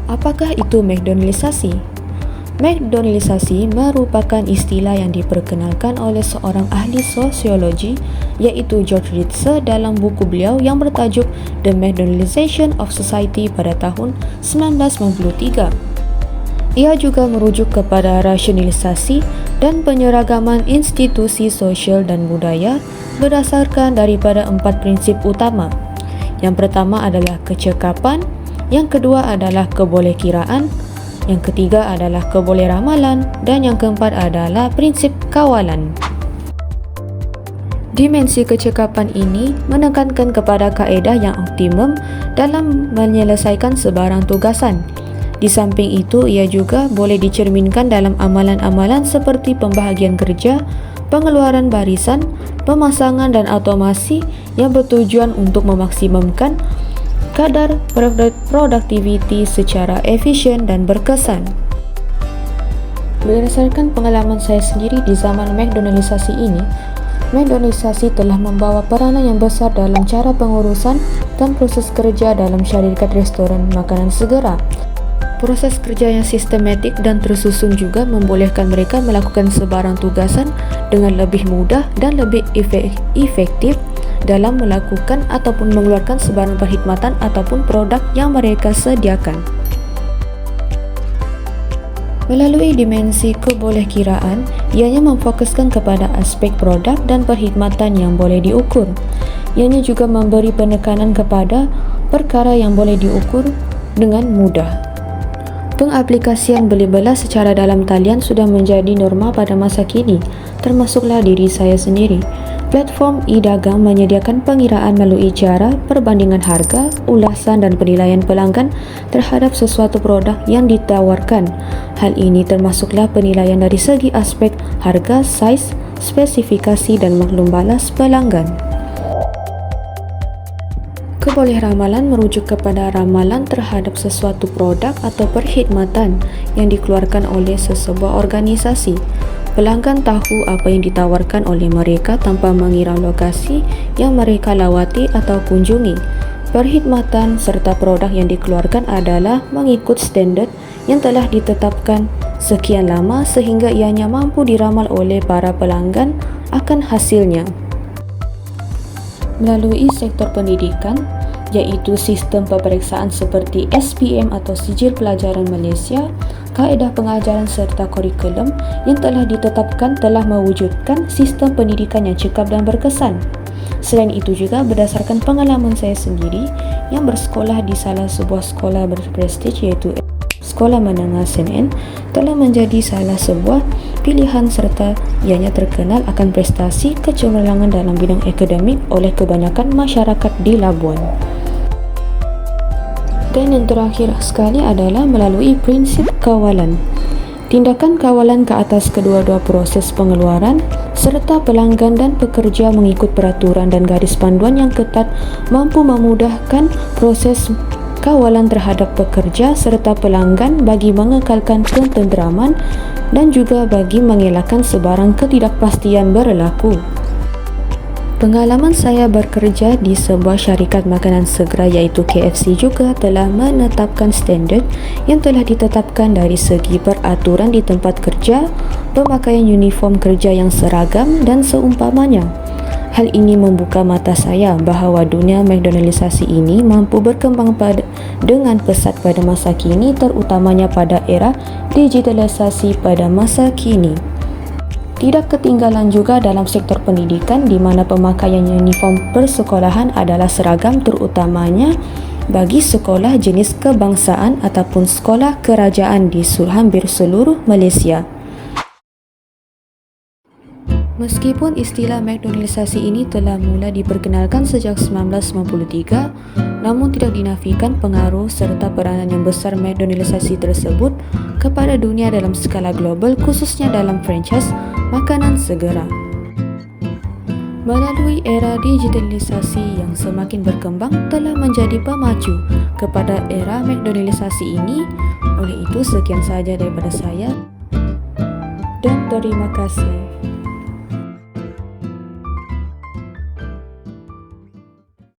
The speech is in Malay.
Apakah itu McDonaldisasi? McDonaldisasi merupakan istilah yang diperkenalkan oleh seorang ahli sosiologi iaitu George Ritzer dalam buku beliau yang bertajuk The McDonaldization of Society pada tahun 1993. Ia juga merujuk kepada rasionalisasi dan penyeragaman institusi sosial dan budaya berdasarkan daripada 4 prinsip utama. Yang pertama adalah kecekapan, yang kedua adalah kebolehkiraan, yang ketiga adalah kebolehramalan, dan yang keempat adalah prinsip kawalan. Dimensi kecekapan ini menekankan kepada kaedah yang optimum dalam menyelesaikan sebarang tugasan. Di samping itu, ia juga boleh dicerminkan dalam amalan-amalan seperti pembahagian kerja, pengeluaran barisan, pemasangan dan automasi yang bertujuan untuk memaksimumkan kadar produktiviti secara efisien dan berkesan. Berdasarkan pengalaman saya sendiri di zaman McDonaldisasi ini, McDonaldisasi telah membawa peranan yang besar dalam cara pengurusan dan proses kerja dalam syarikat restoran makanan segera. Proses kerja yang sistematik dan tersusun juga membolehkan mereka melakukan sebarang tugasan dengan lebih mudah dan lebih efektif dalam melakukan ataupun mengeluarkan sebarang perkhidmatan ataupun produk yang mereka sediakan. Melalui dimensi kebolehkiraan, ianya memfokuskan kepada aspek produk dan perkhidmatan yang boleh diukur. Ianya juga memberi penekanan kepada perkara yang boleh diukur dengan mudah. Pengaplikasian beli-belah secara dalam talian sudah menjadi norma pada masa kini, termasuklah diri saya sendiri. Platform e-dagang menyediakan pengiraan melalui cara perbandingan harga, ulasan dan penilaian pelanggan terhadap sesuatu produk yang ditawarkan. Hal ini termasuklah penilaian dari segi aspek harga, saiz, spesifikasi dan maklum balas pelanggan. Kebolehramalan merujuk kepada ramalan terhadap sesuatu produk atau perkhidmatan yang dikeluarkan oleh sesebuah organisasi. Pelanggan tahu apa yang ditawarkan oleh mereka tanpa mengira lokasi yang mereka lawati atau kunjungi. Perkhidmatan serta produk yang dikeluarkan adalah mengikut standard yang telah ditetapkan sekian lama sehingga ianya mampu diramal oleh para pelanggan akan hasilnya. Melalui sektor pendidikan, iaitu sistem peperiksaan seperti SPM atau Sijil Pelajaran Malaysia, kaedah pengajaran serta kurikulum yang telah ditetapkan telah mewujudkan sistem pendidikan yang cekap dan berkesan. Selain itu juga berdasarkan pengalaman saya sendiri yang bersekolah di salah sebuah sekolah berprestij iaitu Sekolah Menengah SNN telah menjadi salah sebuah pilihan serta ianya terkenal akan prestasi kecemerlangan dalam bidang akademik oleh kebanyakan masyarakat di Labuan. Dan yang terakhir sekali adalah melalui prinsip kawalan. Tindakan kawalan ke atas kedua-dua proses pengeluaran serta pelanggan dan pekerja mengikut peraturan dan garis panduan yang ketat mampu memudahkan proses kawalan terhadap pekerja serta pelanggan bagi mengekalkan ketenteraman dan juga bagi mengelakkan sebarang ketidakpastian berlaku. Pengalaman saya bekerja di sebuah syarikat makanan segera iaitu KFC juga telah menetapkan standard yang telah ditetapkan dari segi peraturan di tempat kerja, pemakaian uniform kerja yang seragam dan seumpamanya. Hal ini membuka mata saya bahawa dunia McDonaldisasi ini mampu berkembang dengan pesat pada masa kini, terutamanya pada era digitalisasi pada masa kini. Tidak ketinggalan juga dalam sektor pendidikan di mana pemakaian uniform persekolahan adalah seragam terutamanya bagi sekolah jenis kebangsaan ataupun sekolah kerajaan di hampir seluruh Malaysia. Meskipun istilah McDonaldisasi ini telah mula diperkenalkan sejak 1993, namun tidak dinafikan pengaruh serta peranan yang besar McDonaldisasi tersebut kepada dunia dalam skala global, khususnya dalam franchise makanan segera. Melalui era digitalisasi yang semakin berkembang telah menjadi pemacu kepada era McDonaldisasi ini. Oleh itu, sekian sahaja daripada saya dan terima kasih.